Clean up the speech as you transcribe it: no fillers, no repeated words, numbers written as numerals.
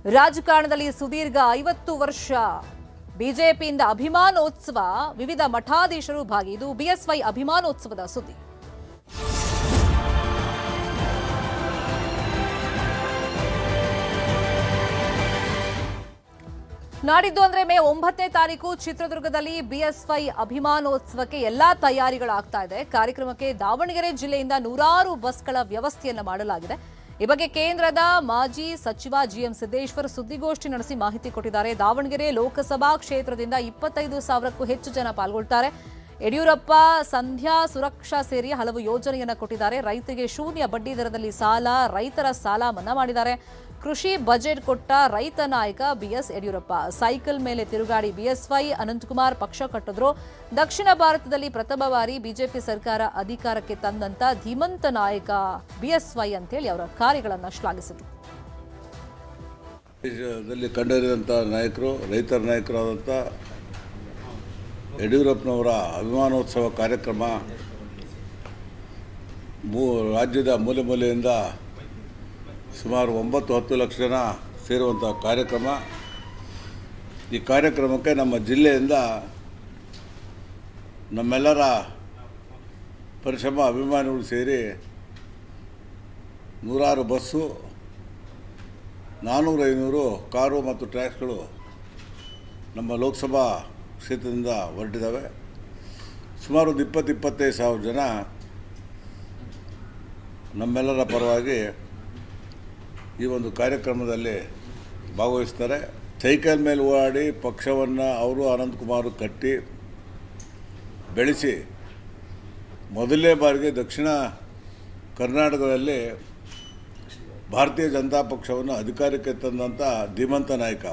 ರಾಜಕಾರಣದಲ್ಲಿ ಸುದೀರ್ಘ 50 ವರ್ಷ ಬಿಜೆಪಿಯಿಂದ ಅಭಿಮಾನೋತ್ಸವ, ವಿವಿಧ ಮಠಾಧೀಶರು ಭಾಗಿ. ಇದು ಬಿಎಸ್ವೈ ಅಭಿಮಾನೋತ್ಸವದ ಸುದ್ದಿ. ನಾಡಿದ್ದು ಅಂದ್ರೆ ಮೇ 9ನೇ ತಾರೀಕು ಚಿತ್ರದುರ್ಗದಲ್ಲಿ ಬಿಎಸ್ವೈ ಅಭಿಮಾನೋತ್ಸವಕ್ಕೆ ಎಲ್ಲಾ ತಯಾರಿಗಳಾಗ್ತಾ ಇದೆ. ಕಾರ್ಯಕ್ರಮಕ್ಕೆ ದಾವಣಗೆರೆ ಜಿಲ್ಲೆಯಿಂದ ನೂರಾರು ಬಸ್ಗಳ ವ್ಯವಸ್ಥೆಯನ್ನ ಮಾಡಲಾಗಿದೆ. ಈ ಬಗ್ಗೆ ಕೇಂದ್ರದ ಮಾಜಿ ಸಚಿವ ಜಿಎಂ ಸಿದ್ದೇಶ್ವರ್ ಸುದ್ದಿಗೋಷ್ಠಿ ನಡೆಸಿ ಮಾಹಿತಿ ಕೊಟ್ಟಿದ್ದಾರೆ. ದಾವಣಗೆರೆ ಲೋಕಸಭಾ ಕ್ಷೇತ್ರದಿಂದ 25,000ಕ್ಕೂ ಹೆಚ್ಚು ಜನ ಪಾಲ್ಗೊಳ್ಳುತ್ತಾರೆ. ಯಡಿಯೂರಪ್ಪ ಸಂಧ್ಯಾ ಸುರಕ್ಷಾ ಸೇರಿ ಹಲವು ಯೋಜನೆಯನ್ನ ಕೊಟ್ಟಿದ್ದಾರೆ. ರೈತರಿಗೆ ಶೂನ್ಯ ಬಡ್ಡಿ ದರದಲ್ಲಿ ಸಾಲ, ರೈತರ ಸಾಲ ಮನ್ನಾ ಮಾಡಿದ್ದಾರೆ. ಕೃಷಿ ಬಜೆಟ್ ಕೊಟ್ಟ ರೈತ ನಾಯಕ ಬಿಎಸ್ ಯಡಿಯೂರಪ್ಪ. ಸೈಕಲ್ ಮೇಲೆ ತಿರುಗಾಡಿ ಬಿಎಸ್ವೈ ಅನಂತಕುಮಾರ್ ಪಕ್ಷ ಕಟ್ಟಿದ್ರು. ದಕ್ಷಿಣ ಭಾರತದಲ್ಲಿ ಪ್ರಥಮ ಬಾರಿ ಬಿಜೆಪಿ ಸರ್ಕಾರ ಅಧಿಕಾರಕ್ಕೆ ತಂದಂತ ಧೀಮಂತ ನಾಯಕ ಬಿಎಸ್ವೈ ಅಂತೇಳಿ ಅವರ ಕಾರ್ಯಗಳನ್ನು ಶ್ಲಾಘಿಸಿದರು. ದೇಶದಲ್ಲಿ ಕಂಡರಿದಂಥ ನಾಯಕರು, ರೈತರ ನಾಯಕರಾದಂಥ ಯಡಿಯೂರಪ್ಪನವರ ಅಭಿಮಾನೋತ್ಸವ ಕಾರ್ಯಕ್ರಮ ರಾಜ್ಯದ ಮೂಲೆ ಮೂಲೆಯಿಂದ ಸುಮಾರು 9-10 ಲಕ್ಷ ಜನ ಸೇರುವಂಥ ಕಾರ್ಯಕ್ರಮ. ಈ ಕಾರ್ಯಕ್ರಮಕ್ಕೆ ನಮ್ಮ ಜಿಲ್ಲೆಯಿಂದ ನಮ್ಮೆಲ್ಲರ ಪರಿಶ್ರಮ, ಅಭಿಮಾನಿಗಳು ಸೇರಿ ನೂರಾರು ಬಸ್ಸು, 400-500 ಕಾರು ಮತ್ತು ಟ್ರ್ಯಾಕ್ಸ್ಗಳು ನಮ್ಮ ಲೋಕಸಭಾ ಕ್ಷೇತ್ರದಿಂದ ಹೊರಟಿದ್ದಾವೆ. ಸುಮಾರು 20-25 ಸಾವಿರ ಜನ ನಮ್ಮೆಲ್ಲರ ಪರವಾಗಿ ಈ ಒಂದು ಕಾರ್ಯಕ್ರಮದಲ್ಲಿ ಭಾಗವಹಿಸ್ತಾರೆ. ಸೈಕಲ್ ಮೇಲೆ ಓಡಾಡಿ ಪಕ್ಷವನ್ನು ಅವರು ಅನಂತಕುಮಾರ್ ಕಟ್ಟಿ ಬೆಳೆಸಿ ಮೊದಲನೇ ಬಾರಿಗೆ ದಕ್ಷಿಣ ಕರ್ನಾಟಕದಲ್ಲಿ ಭಾರತೀಯ ಜನತಾ ಪಕ್ಷವನ್ನು ಅಧಿಕಾರಕ್ಕೆ ತಂದಂಥ ಧೀಮಂತ ನಾಯಕ.